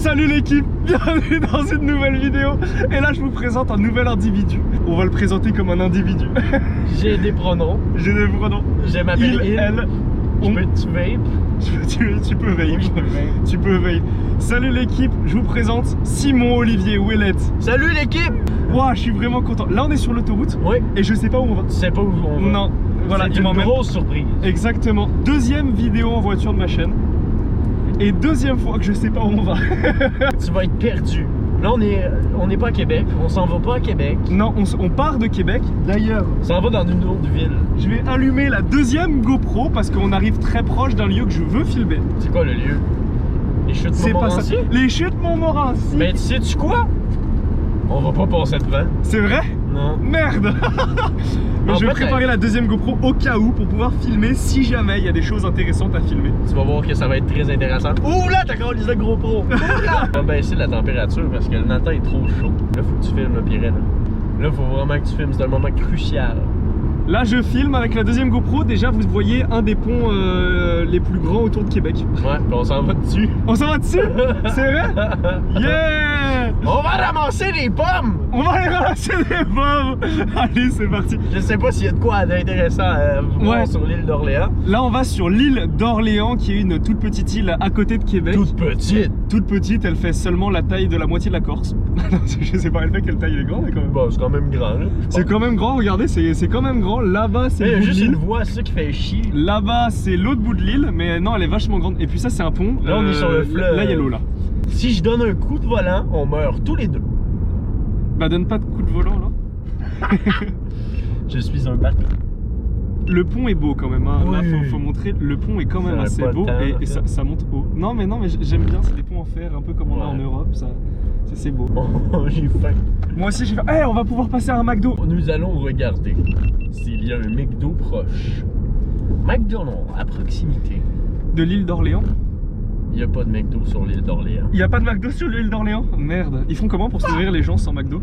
Salut l'équipe, bienvenue dans une nouvelle vidéo. Et là je vous présente un nouvel individu. On va le présenter comme un individu. J'ai des pronoms. J'ai des pronoms. Je m'appelle il. Elle. Tu vape. Tu peux vape. Oui, je peux vape. Tu peux vape. Salut l'équipe, je vous présente Simon Olivier Ouellette. Salut l'équipe. Waouh, je suis vraiment content. Là on est sur l'autoroute. Oui. Et je sais pas où on va. Tu sais pas où on va. Non. Voilà, c'est une grosse surprise. Exactement. Deuxième vidéo en voiture de ma chaîne. Et deuxième fois que je sais pas où on va. Tu vas être perdu. Là on n'est pas à Québec, on s'en va pas à Québec. Non, on part de Québec. D'ailleurs, On s'en va dans une autre ville. je vais allumer la deuxième GoPro parce qu'on arrive très proche d'un lieu que je veux filmer. C'est quoi le lieu? Les chutes C'est pas ça. Montmorency? Les chutes Montmorency. Mais tu sais-tu quoi? On va pas passer devant. C'est vrai? Non. Merde. Mais En je vais fait, préparer la deuxième GoPro au cas où pour pouvoir filmer si jamais il y a des choses intéressantes à filmer. Tu vas voir que ça va être très intéressant. Ouh là, t'as encore les gros pro. On va baisser la température parce que le matin est trop chaud. Là, faut que tu filmes le Pirel. Là, faut vraiment que tu filmes, c'est un moment crucial. Là, je filme avec la deuxième GoPro. Déjà, vous voyez un des ponts les plus grands autour de Québec. Ouais, puis on s'en va dessus. On s'en va dessus? C'est vrai? Yeah! On va ramasser des pommes! On va aller ramasser des pommes! Allez, c'est parti. Je sais pas s'il y a de quoi d'intéressant à voir Ouais. sur l'île d'Orléans. Là, on va sur l'île d'Orléans, qui est une toute petite île à côté de Québec. Toute petite. Toute petite, elle fait seulement la taille de la moitié de la Corse. Je sais pas, elle fait quelle taille elle est grande quand même. Bon, c'est quand même grand, là. C'est quand même grand, regardez, c'est quand même grand. Là-bas, c'est Il y le a bout de juste une l'île. voie, c'est ça qui fait chier. Là-bas, c'est l'autre bout de l'île, mais non, elle est vachement grande. Et puis ça, c'est un pont. Là, on est sur le fleuve. Là, il y a l'eau, là. Si je donne un coup de volant, on meurt tous les deux. Bah, donne pas de coup de volant, là. Je suis un bateau. Le pont est beau quand même, hein. Là, Oui. faut montrer. Le pont est quand même Ça a assez pas le beau temps, et ça monte haut. Non, mais j'aime bien, c'est des ponts en fer, un peu comme on a en Ouais. Europe, ça. C'est beau. Oh, j'ai faim. Moi aussi, j'ai fait. Eh, on va pouvoir passer à un McDo. Nous allons regarder s'il y a un McDo proche. McDonald's à proximité. De l'île d'Orléans. Il n'y a pas de McDo sur l'île d'Orléans. Il y a pas de McDo sur l'île d'Orléans? Merde. Ils font comment pour se nourrir les gens sans McDo?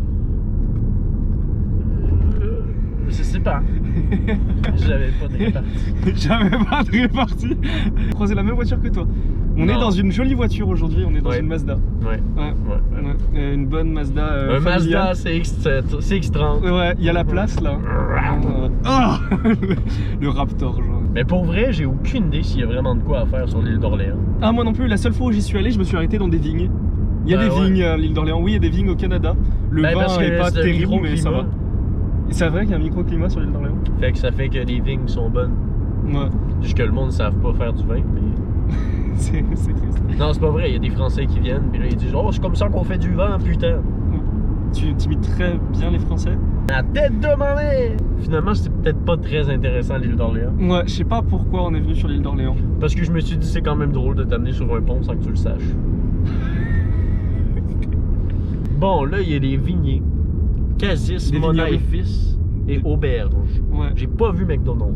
Je sais pas. J'avais pas de répartie. J'avais pas de répartie. J'ai croisé la même voiture que toi. On Non. est dans une jolie voiture aujourd'hui, on est dans Ouais. une Mazda. Ouais. Ouais. Une bonne Mazda. Un familiale. Mazda CX-30. Ouais, il y a la place là. Oh le Raptor, genre. Mais pour vrai, j'ai aucune idée s'il y a vraiment de quoi à faire sur l'île d'Orléans. Ah, moi non plus, la seule fois où j'y suis allé, je me suis arrêté dans des vignes. Il y a des ouais. vignes à l'île d'Orléans, oui, il y a des vignes au Canada. Le Ben, vin parce que est pas c'est le terrible, mais ça va. microclimat. C'est vrai qu'il y a un microclimat sur l'île d'Orléans. Fait que ça fait que les vignes sont bonnes. Ouais, Juste que le monde ne savent pas faire du vin, mais... c'est triste. Non, c'est pas vrai, il y a des Français qui viennent, puis là ils disent « Oh, c'est comme ça qu'on fait du vin, putain! » Tu imites très bien les Français. La tête de ma mère! Finalement, c'était peut-être pas très intéressant l'île d'Orléans. Ouais, je sais pas pourquoi on est venu sur l'île d'Orléans. Parce que je me suis dit c'est quand même drôle de t'amener sur un pont sans que tu le saches. Bon, là, il y a les vigniers. Casis, Des Mona et vignobles. Fils et Auberge. Ouais. J'ai pas vu McDonald's.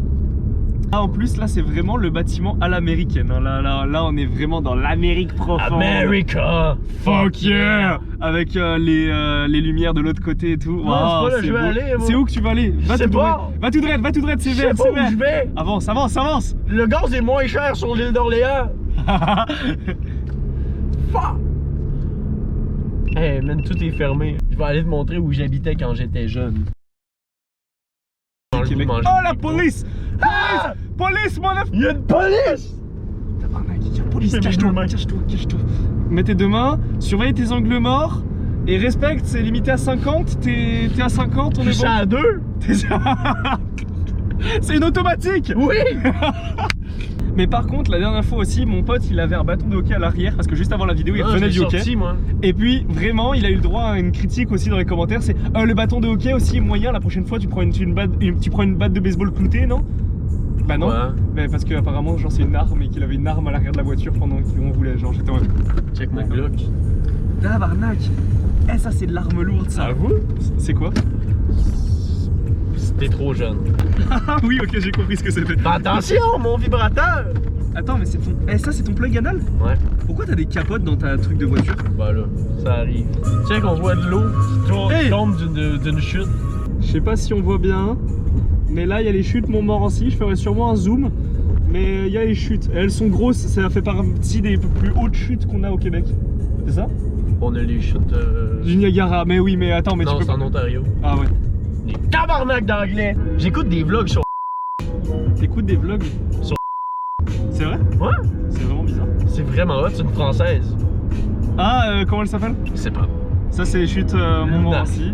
Ah, en plus, là, c'est vraiment le bâtiment à l'américaine. Hein. Là, on est vraiment dans l'Amérique profonde. America! Fuck yeah! Avec les lumières de l'autre côté et tout. Non, c'est pas là que je vais beau. aller, moi. C'est où que tu vas aller? Va sais tout droit. pas. Va tout droit, c'est Je sais vert, pas c'est où vert. je vais! Avance, avance, avance! Le gaz est moins cher sur l'île d'Orléans! Fuck! Hey man, tout est fermé. Je vais aller te montrer où j'habitais quand j'étais jeune. Dans le goût de Québec. manger Oh, des la pommes. police! Ah! Police, mon Il y a une police! Tabarnak, il y a police, Mets mes cache-toi, deux mains. cache-toi, cache-toi. Mets tes deux mains, surveille tes angles morts et respecte, c'est limité à 50, t'es à 50, on Puis est ça bon. à deux? C'est une automatique! Oui! Mais par contre, la dernière fois aussi, mon pote, il avait un bâton de hockey à l'arrière parce que juste avant la vidéo, il Non, revenait je du l'ai hockey. sorti, moi. Et puis, vraiment, il a eu le droit à une critique aussi dans les commentaires, c'est le bâton de hockey aussi moyen, la prochaine fois, tu prends une batte de baseball cloutée, non? Bah non, Ouais. mais parce qu'apparemment, genre, c'est une arme et qu'il avait une arme à l'arrière de la voiture pendant qu'on roulait, genre, j'étais en mode... Check mon Glock. Tabarnak! Eh, ça, c'est de l'arme lourde, ça! À vous? C'est quoi? C'était trop jeune. Ah oui, ok, j'ai compris ce que c'était. Fais attention, mon vibrateur! Attends, mais c'est ton... Eh, ça, c'est ton plug anal? Ouais, Pourquoi t'as des capotes dans ta truc de voiture? bah là, ça arrive. Check, on voit de l'eau qui tombe d'une chute. Je sais pas si on voit bien, mais là il y a les chutes Montmorency, je ferai sûrement un zoom, mais il y a les chutes. Et elles sont grosses, ça fait partie des plus hautes chutes qu'on a au Québec. C'est ça? On a les chutes. Du Niagara, mais oui, mais attends, mais non, tu peux c'est en pas. Ontario. Ah ouais. Des tabarnak d'anglais! J'écoute des vlogs sur. T'écoutes des vlogs? Sur. C'est vrai? Ouais? C'est vraiment bizarre. C'est vraiment hot, c'est une française. Ah, comment elle s'appelle? Je sais pas. Ça, c'est les chutes Montmorency.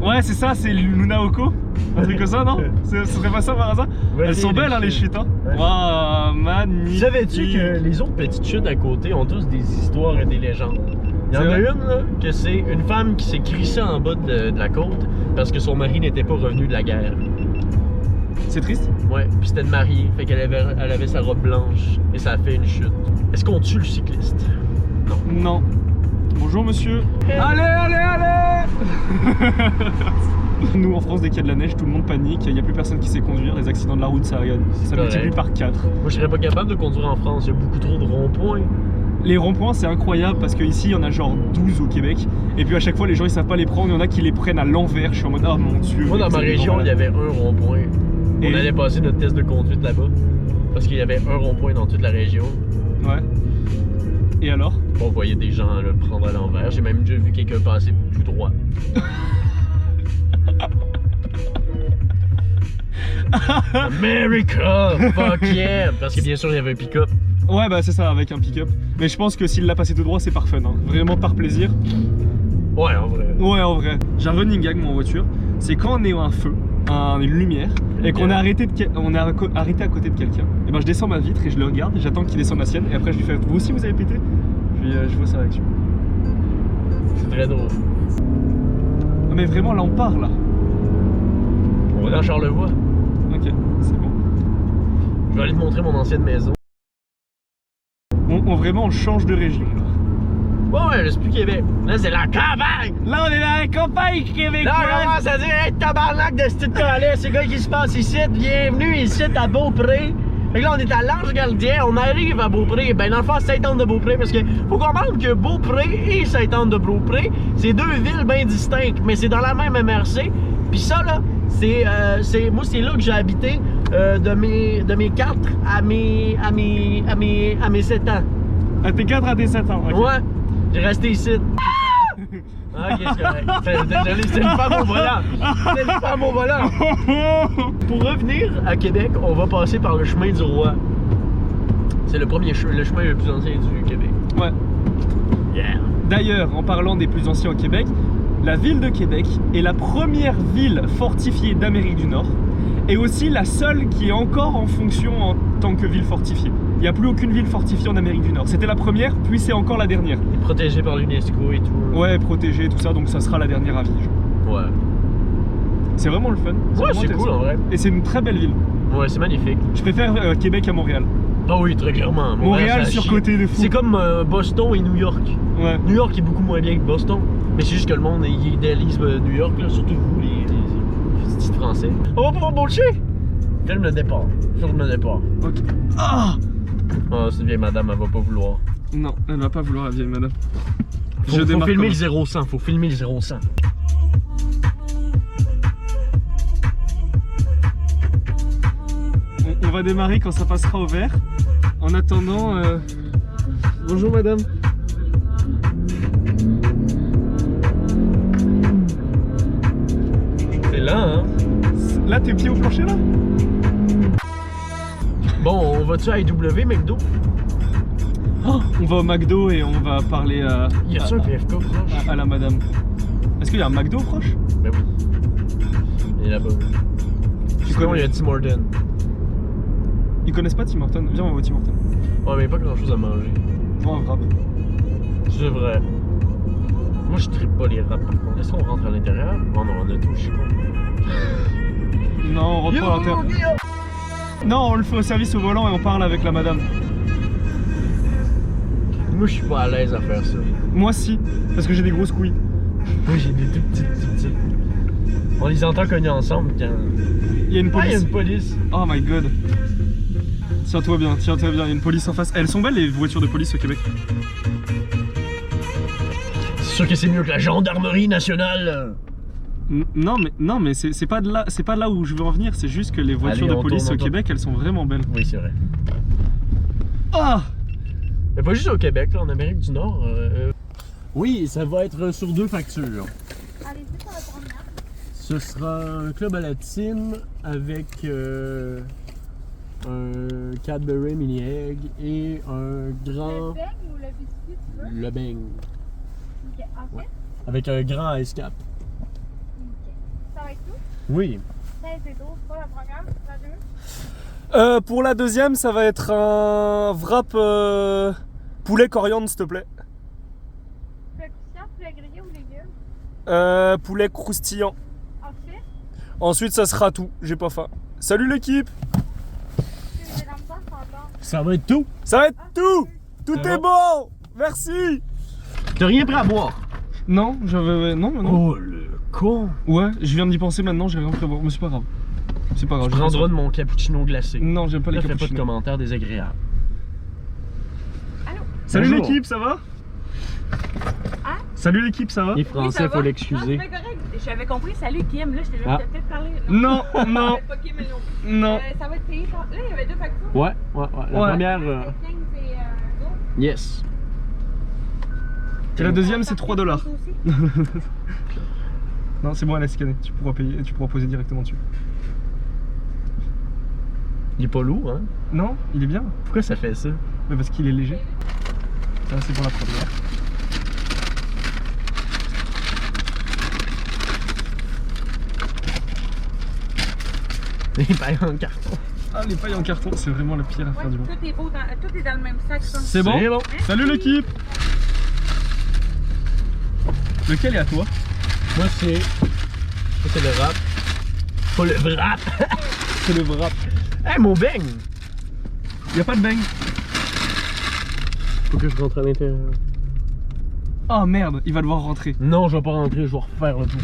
Ouais, c'est ça, c'est Luna Oko. Un truc comme ça, non? Ce serait pas ça par hasard? Ouais, Elles sont belles, hein, les chutes, hein? Waouh, magnifique! Savais-tu que les autres petites chutes à côté ont tous des histoires et des légendes? Il y en a une, là, que c'est une femme qui s'est crissée en bas de la côte parce que son mari n'était pas revenu de la guerre. C'est triste? Ouais, puis c'était une mariée, fait qu'elle avait sa robe blanche et ça a fait une chute. Est-ce qu'on tue le cycliste? Non. Non. Bonjour monsieur. Allez, allez, allez! Nous en France, dès qu'il y a de la neige, tout le monde panique, il n'y a plus personne qui sait conduire, les accidents de la route ça multiplie par 4. Moi je serais pas capable de conduire en France, il y a beaucoup trop de ronds-points. Les ronds-points c'est incroyable parce qu'ici il y en a genre 12 au Québec et puis à chaque fois les gens ils savent pas les prendre, il y en a qui les prennent à l'envers, je suis en mode oh mon dieu. Moi dans ma région il y avait un rond-point. On allait passer notre test de conduite là-bas parce qu'il y avait un rond-point dans toute la région. Ouais. Et alors? On voyait des gens le prendre à l'envers, j'ai même déjà vu quelqu'un passer tout droit. America! Fuck yeah! Parce que bien sûr il y avait un pick-up. Ouais bah c'est ça, avec un pick-up. Mais je pense que s'il l'a passé tout droit c'est par fun, hein. Vraiment par plaisir. Ouais en vrai. Ouais en vrai. J'ai un running gag moi en voiture, c'est quand on est à un feu, une lumière, et qu'on est arrêté à côté de quelqu'un, et ben je descends ma vitre et je le regarde et j'attends qu'il descende la sienne et après je lui fais vous aussi vous avez pété? Puis je vois sa réaction. C'est très drôle. Ah, mais vraiment là on part là. On va dans Charlevoix. Ok, c'est bon. Je vais aller te montrer mon ancienne maison. Vraiment on change de région là. Ouais, là c'est plus Québec. Là c'est la campagne! Là on est dans la campagne québécoise! Là on commence à dire hey tabarnak de ce petit collet, c'est quoi qui se passe ici? Bienvenue ici à Beaupré. Fait que là on est à l'Ange Gardien, on arrive à Beaupré, ben dans le fond Sainte-Anne-de-Beaupré, parce que faut comprendre que Beaupré et Sainte-Anne-de-Beaupré, c'est deux villes bien distinctes, mais c'est dans la même MRC. Puis ça là, moi c'est là que j'ai habité de mes 4 à mes 7 ans. À tes 4 à tes 7 ans, ok. Ouais, j'ai resté ici. Ok, c'est correct. Désolé, c'était une femme au volant. C'était une femme au volant. Pour revenir à Québec, on va passer par le chemin du roi. C'est le chemin le plus ancien du Québec. Ouais. Yeah. D'ailleurs, en parlant des plus anciens au Québec, la ville de Québec est la première ville fortifiée d'Amérique du Nord et aussi la seule qui est encore en fonction en tant que ville fortifiée. Il n'y a plus aucune ville fortifiée en Amérique du Nord. C'était la première, puis c'est encore la dernière. Et protégée par l'UNESCO et tout. Ouais, protégée, tout ça, donc ça sera la dernière à vie. Ouais. C'est vraiment le fun. Ouais, c'est cool en vrai. Et c'est une très belle ville. Ouais, c'est magnifique. Je préfère Québec à Montréal. Ah oui, très clairement. Montréal surcoté de fou. C'est comme Boston et New York. Ouais. New York est beaucoup moins bien que Boston. Mais c'est juste que le monde il idéalise New York, là, surtout vous, les petits Français. On va pouvoir boucher! Filme le départ. Filme le départ. Ok. Ah! Oh, cette vieille madame, elle va pas vouloir. Non, elle va pas vouloir, la vieille madame. Faut filmer le 0-100, faut filmer le 0-100. On va démarrer quand ça passera au vert. En attendant, bonjour madame. C'est là, hein? Là, tes pieds au plancher, là? Bon, on va-tu à IW, McDo? Oh, on va au McDo et on va parler à... Y a-tu un PFK proche? À la madame. Est-ce qu'il y a un McDo proche? Ben oui. Il est là-bas. Sinon, il y a Tim Hortons. Ils connaissent pas Tim Hortons? Viens, on va au Tim Hortons. Ouais, mais pas grand-chose à manger. Oh, un wrap. C'est vrai. Moi, je trippe pas les wraps. Est-ce qu'on rentre à l'intérieur? Oh non, on a tout, je sais pas. Non, on rentre pas à l'intérieur. Non, on le fait au service au volant et on parle avec la madame. Moi, je suis pas à l'aise à faire ça. Moi, si, parce que j'ai des grosses couilles. Moi, j'ai des tout petites. On les entend cogner ensemble quand... Il y a une police. Ah, il y a une police. Oh my god. Tiens-toi bien, il y a une police en face. Elles sont belles les voitures de police au Québec. C'est sûr que c'est mieux que la gendarmerie nationale. Non mais c'est pas de là où je veux en venir, c'est juste que les voitures de police au Québec, elles sont vraiment belles. Oui, c'est vrai. Ah! Mais pas juste au Québec, là, en Amérique du Nord. Oui, ça va être sur 2 factures. Allez-y pour la première. Ce sera un club à la tine avec un Cadbury Mini Egg et un grand... Le beigne ou le biscuit, tu veux? Le beigne. Ok, ensuite? Ouais. Avec un grand ice cap. Ok. Ça va être tout? Oui. Ça, c'est tout. Pour la première, la deux? Pour la deuxième, ça va être un wrap poulet coriandre, s'il te plaît. Poulet croustillant, poulet grillé ou légumes? Poulet croustillant. Ensuite, Ensuite, ça sera tout. J'ai pas faim. Salut l'équipe. j'ai la misère à entendre. Ça va être tout. Ça va être tout. Tout C'est est bon. Merci. T'as rien pris à boire. Non, j'avais... Non, non. Oh le con. Ouais, je viens d'y penser maintenant, j'ai rien prévu. Mais c'est pas grave. C'est pas grave. Je prendrai de mon cappuccino glacé. Non, j'aime pas les Là, fais pas de cappuccinos. commentaires désagréables. Allô? Salut Bonjour. l'équipe, ça va? Hein? Salut l'équipe, ça va? Les Français, faut l'excuser. Non, c'est bien correct. J'avais compris, salut Kim, là, j'étais Ah. là, peut-être parler. Non, non, Pas Kim, mais non plus. non. Ça va être payé par. Là, il y avait 2 factures. Ouais. La Ouais. première, 15 et go. yes. Et la deuxième, c'est 3 $. aussi. Non, c'est bon, elle est scannée. Tu pourras payer, tu pourras poser directement dessus. Il est pas lourd, hein? Non, il est bien. Pourquoi ça fait ça? Mais parce qu'il est léger. Ça, c'est pour la première. Il paye en carton. Ah, les pailles en carton, c'est vraiment la pire affaire Ouais, du monde. tout est beau, tout est dans le même sac, ça. C'est bon? C'est bon. Salut l'équipe. Lequel est à toi? Moi, c'est. Ça, c'est le rap. Pas le wrap. C'est le wrap. Hey, mon beigne! Y a pas de bang. Faut que je rentre à l'intérieur. Oh merde, il va devoir rentrer. Non, je vais pas rentrer, je vais refaire le tour.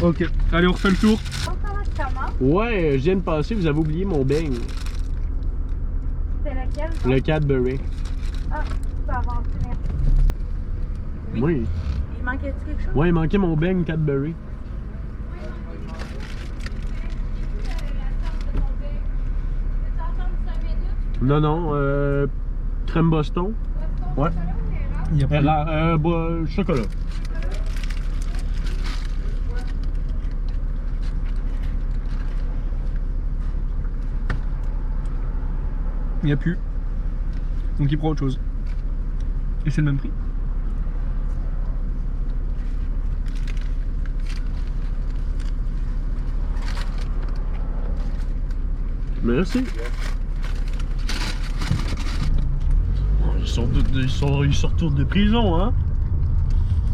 Ok, allez, on refait le tour. On commence comment? Ouais, je viens de passer, vous avez oublié mon beigne. C'est lequel? Le Cadbury. Ah, tu peux avancer, merci. Oui. Il manquait-tu quelque chose? Ouais, il manquait mon beigne Cadbury. Non, non, crème Boston. Ouais. Il y a pas de... Chocolat. Il y a plus. Donc il prend autre chose. Et c'est le même prix. Merci. Ils sortent de prison, hein?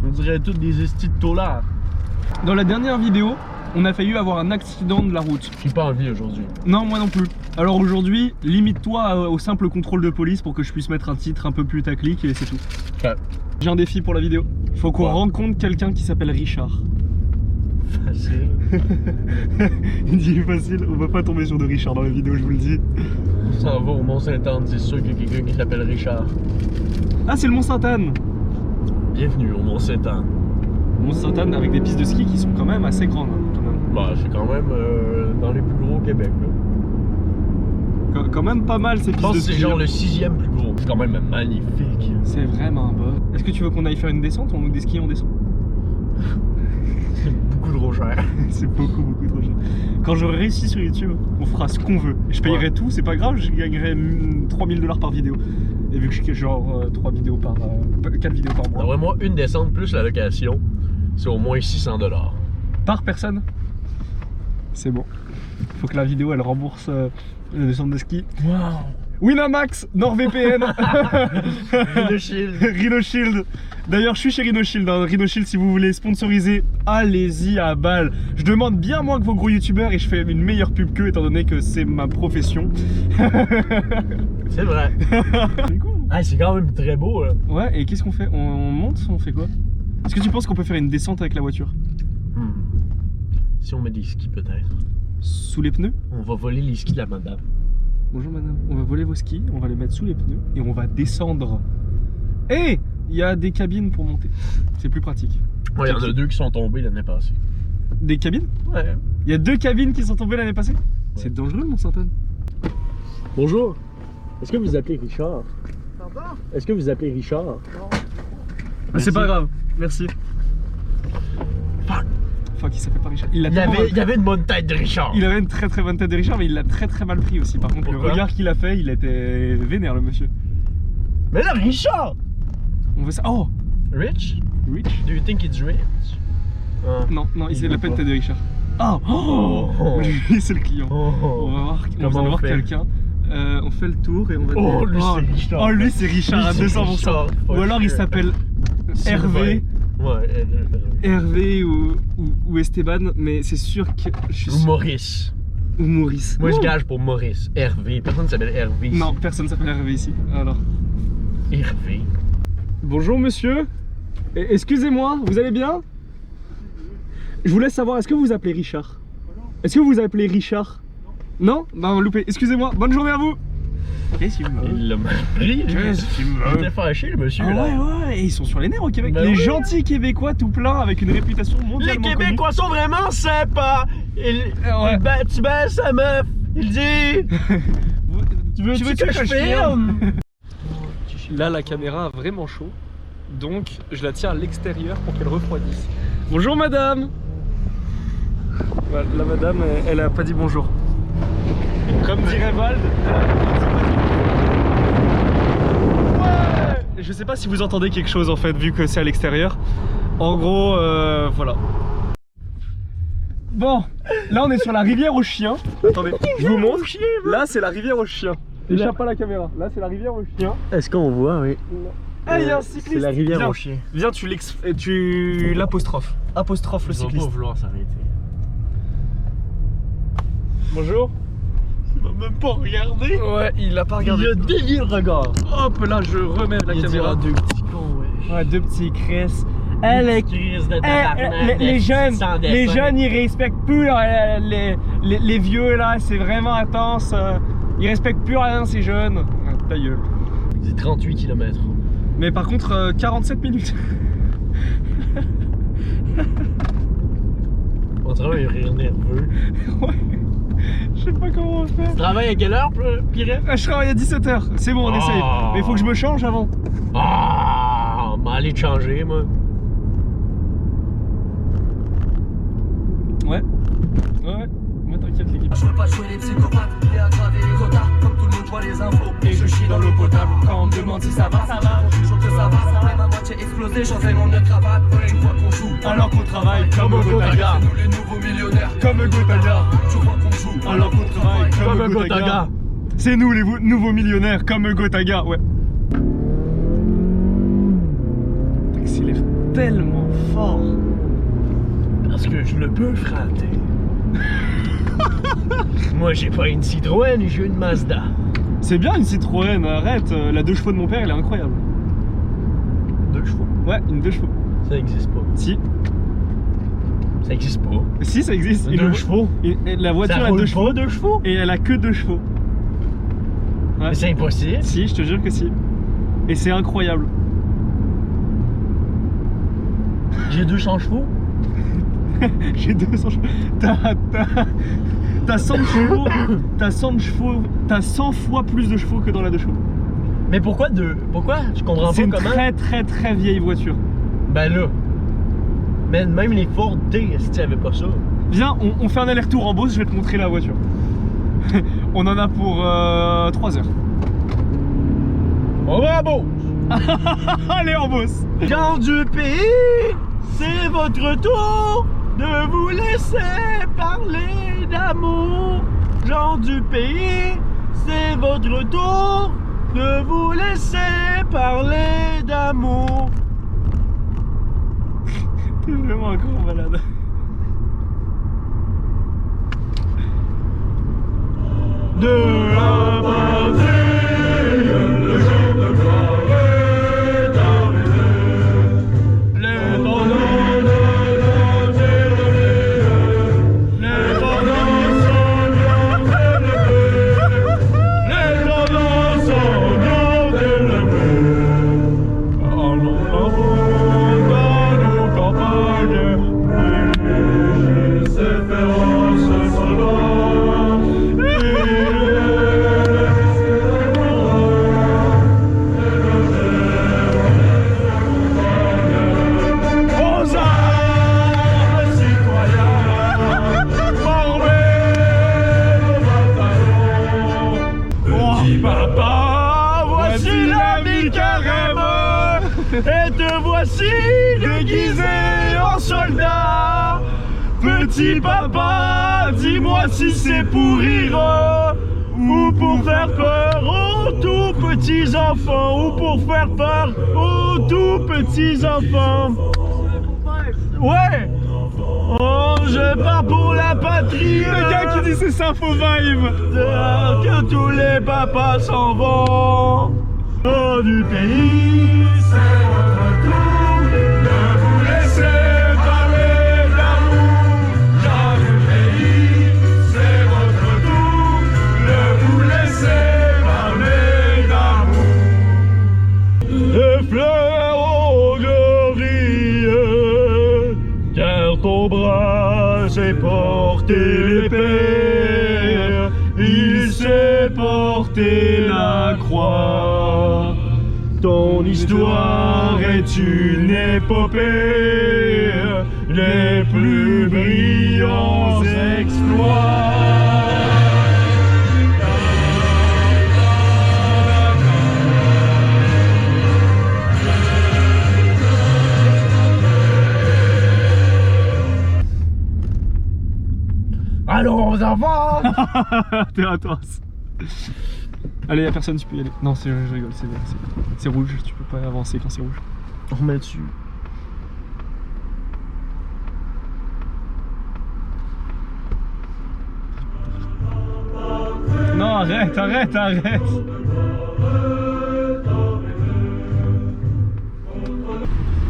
On dirait tous des estis de taulards. Dans la dernière vidéo, on a failli avoir un accident de la route. J'ai pas envie aujourd'hui. Non, moi non plus. Alors aujourd'hui, limite-toi au simple contrôle de police pour que je puisse mettre un titre un peu plus taclic et c'est tout. Ouais. J'ai un défi pour la vidéo. Faut qu'on Ouais. rencontre quelqu'un qui s'appelle Richard. Facile. Il dit facile, on va pas tomber sur de Richard dans la vidéo, je vous le dis. On s'en va au Mont-Saint-Anne, c'est sûr qu'il y a quelqu'un qui s'appelle Richard. Ah, c'est le Mont-Sainte-Anne. Bienvenue au Mont-Saint-Anne. Mont-Sainte-Anne avec des pistes de ski qui sont quand même assez grandes. Hein, quand même. Bah, c'est quand même dans les plus gros au Québec, là. Quand même pas mal ces Je pistes pense de que c'est ski. genre le 6e plus gros. C'est quand même magnifique. C'est vraiment beau. Est-ce que tu veux qu'on aille faire une descente? On monte des skis, on descend. C'est beaucoup trop cher. C'est beaucoup trop cher. Quand j'aurai réussi sur YouTube, on fera ce qu'on veut. Je payerai Ouais. tout, c'est pas grave, je gagnerai 3000 $ par vidéo. Et vu que je fais genre 4 vidéos par mois. D'après moi, une descente plus la location, c'est au moins 600 $. Par personne. C'est bon. Faut que la vidéo elle rembourse la descente de ski. Wow! Winamax, NordVPN, Rhino Shield. Rhino Shield. D'ailleurs, je suis chez Rhino Shield. Hein. Rhino Shield, si vous voulez sponsoriser, allez-y à balle. Je demande bien moins que vos gros youtubeurs et je fais une meilleure pub qu'eux étant donné que c'est ma profession. C'est vrai. C'est cool. Ah, c'est quand même très beau, là. Ouais, et qu'est-ce qu'on fait? On monte? On fait quoi? Est-ce que tu penses qu'on peut faire une descente avec la voiture? Si on met des skis, peut-être. Sous les pneus? On va voler les skis de la madame. Bonjour madame, on va voler vos skis, on va les mettre sous les pneus et on va descendre. Et il y a des cabines pour monter, c'est plus pratique. Ouais, il y en a 2 qui sont tombés l'année passée. Des cabines? Ouais. Il y a 2 cabines qui sont tombées l'année passée? C'est dangereux le Mont-Sainte-Anne. Bonjour. Est-ce que vous appelez Richard? Pardon? Est-ce que vous appelez Richard? Non. C'est pas grave, merci. Fuck. Fuck, il s'appelle pas Richard. Il y avait une bonne tête de Richard. Il avait une très très bonne tête de Richard, mais il l'a très très mal pris aussi. Par contre, Pourquoi? le regard qu'il a fait, il était vénère, le monsieur. Mais là, Richard! On veut ça. Oh! Rich? Rich? Do you think it's rich? Non, il c'est veut la peine pas. tête de Richard. Oh! Lui, c'est le client. Oh. On va voir, Comment on va on voir fait? quelqu'un. On fait le tour et on va Oh, lui, c'est Richard. Oh, lui, c'est Richard à Lui, c'est 200%. Richard, Ou for alors il sure. s'appelle Hervé. Ouais, Hervé ou Esteban, mais c'est sûr que je suis ou sûr. Maurice. Ou Maurice. Moi, je Oh. gage pour Maurice. Hervé. Personne ne s'appelle Hervé. ici. Non, personne s'appelle Hervé ici. Alors. Hervé. Bonjour monsieur. Excusez-moi, vous allez bien? Je voulais savoir, est-ce que vous vous appelez Richard? Est-ce que vous vous appelez Richard? Non? Bah loupé. Excusez-moi, bonne journée à vous. Qu'est-ce qu'il me Il l'a mal pris. Qu'est-ce qu'il Il était fâché, le monsieur. Ah là. ouais, et ils sont sur les nerfs au Québec. Ben les oui. gentils Québécois tout plein avec une réputation Les mondialement connue. Québécois sont vraiment sympas. Ouais. Tu baisses sa meuf. Il dit. Tu veux que je filme? Là, la caméra a vraiment chaud, donc je la tiens à l'extérieur pour qu'elle refroidisse. Bonjour madame. Voilà, la madame, elle a pas dit bonjour. Comme dirait Vald, ouais. Je sais pas si vous entendez quelque chose en fait, vu que c'est à l'extérieur. En gros, voilà. Bon, là on est sur la rivière aux chiens. Attendez, je vous montre. Là c'est la rivière aux chiens. Échappe pas la caméra. Là c'est la rivière aux chiens. Est-ce qu'on voit, oui? Ah, il y a un cycliste. C'est la rivière Viens. aux chiens. Viens, tu l'apostrophes. Apostrophe le Il va cycliste. pas vouloir s'arrêter. Bonjour. Il va même pas regarder. Ouais, il a pas regardé. Il a dévié le regard. Hop, là je remets la Il caméra. dira deux petits cons, ouais. Ouais, deux petits Chris. Les jeunes, ils respectent plus les vieux là, c'est vraiment intense. Ils respectent plus rien ces jeunes. Ah, ta gueule. C'est 38 km. Mais par contre, 47 minutes. On travaille un rire nerveux. Ouais. Je sais pas comment on va faire. Tu travailles à quelle heure, Pierre? Je travaille à 17h. C'est bon, on essaye. Mais il faut que je me change avant. Ah, on va aller te changer, moi. Ouais. Ouais. Moi t'inquiète l'équipe. Je veux pas jouer les psychopathes, et aggraver les quotas. Comme tout le monde voit les infos, et je chie dans l'eau potable. Quand on me demande si ça va, je jure que ça va. Ça va, ma moitié explosée, j'en fais mon nœud cravate. Tu vois qu'on joue, Alors qu'on travaille comme Comme Gotaga. nous les nouveaux millionnaires. Comme Gotaga. Tu vois qu'on joue, Alors qu'on travaille Comme un comme Gotaga. Gotaga. C'est nous les nouveaux millionnaires comme Gotaga, ouais. T'accélères tellement fort. Parce que je le peux frater. Moi, j'ai pas une Citroën, j'ai une Mazda. C'est bien une Citroën, arrête. La 2 chevaux de mon père, elle est incroyable. 2 chevaux. Ouais, une 2 chevaux. Ça existe pas. Si. Ça existe pas. Si, ça existe. 2 chevaux. Et la voiture Ça a roule 2 pas, chevaux. 2 chevaux. Et elle a que 2 chevaux. Ouais. Mais c'est impossible. Si, je te jure que si. Et c'est incroyable. J'ai 200 chevaux. J'ai 200 chevaux. T'as 100 chevaux. T'as 100 chevaux. T'as 100 fois plus de chevaux que dans la 2 chevaux. Mais pourquoi 2? Pourquoi? Je comprends C'est pas une comment. très très très vieille voiture. Ben là. Mais même les Ford T, si tu avais pas ça. Viens, on fait un aller-retour en Beauce, je vais te montrer la voiture. On en a pour 3 heures. On va à Beauce. Allez en Beauce. Gens du pays, c'est votre tour de vous laisser parler d'amour. Gens du pays, c'est votre tour de vous laisser parler d'amour. T'es vraiment un grand malade. De la patrie, le jour de gloire est arrivé. Les tornades de les tornades sont bien élevées. Les tornades sont bien élevées. Allons dans nos campagnes, privilégier ces féroces soldats. aussi déguisé en soldat. Petit papa, dis-moi si c'est pour rire ou pour faire peur aux tout petits enfants, ou pour faire peur aux tout petits enfants. Ouais. Oh, je pars pour la patrie. Le gars qui dit c'est ça, faux vibe. Que tous les papas s'en vont. Oh, du pays, c'est votre tour. Ne vous laissez parler d'amour. Dans le pays, c'est votre tour. Ne vous laissez parler d'amour. Les fleurs aux glorieux, car ton bras s'est porté l'épée, il s'est porté la croix. Ton histoire est une épopée, les plus brillants exploits. Allons enfants. T'es atroce. Allez, y'a personne, tu peux y aller. Non, je rigole, c'est rouge, tu peux pas avancer quand c'est rouge. On remet dessus. Non, arrête.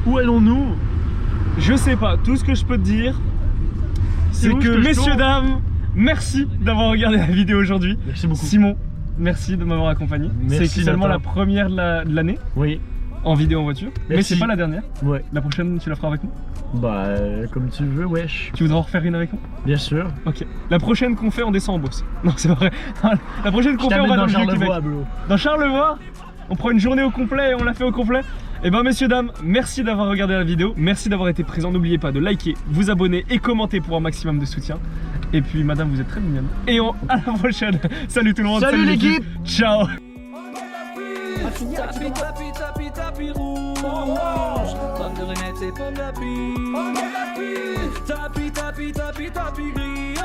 Où allons-nous? Je sais pas, tout ce que je peux te dire, c'est où, je que te messieurs, tourne dames, merci d'avoir regardé la vidéo aujourd'hui. Merci beaucoup. Simon, merci de m'avoir accompagné. Merci, C'est seulement Nathan. la première de l'année Oui, en vidéo en voiture, mais Merci. c'est pas la dernière. ouais. La prochaine, tu la feras avec nous? Bah, comme tu veux, wesh. Tu voudras en refaire une avec moi? Bien sûr. Ok. La prochaine qu'on fait, on descend en Beauce. Non, c'est pas vrai. La prochaine qu'on Je fait, on t'amène va dans le Vieux Québec. Charlevoix, bro. Dans Charlevoix, on prend une journée au complet et on la fait au complet. Et ben messieurs, dames, merci d'avoir regardé la vidéo, merci d'avoir été présent. N'oubliez pas de liker, vous abonner et commenter pour un maximum de soutien. Et puis madame, vous êtes très mignonne. Et à la prochaine. Salut tout le monde. Salut l'équipe. Ciao. Tapis, tapis, tapis, tapis rouge. Comme de remettre ses pommes d'appui. Tapis, tapis, tapis, tapis gris.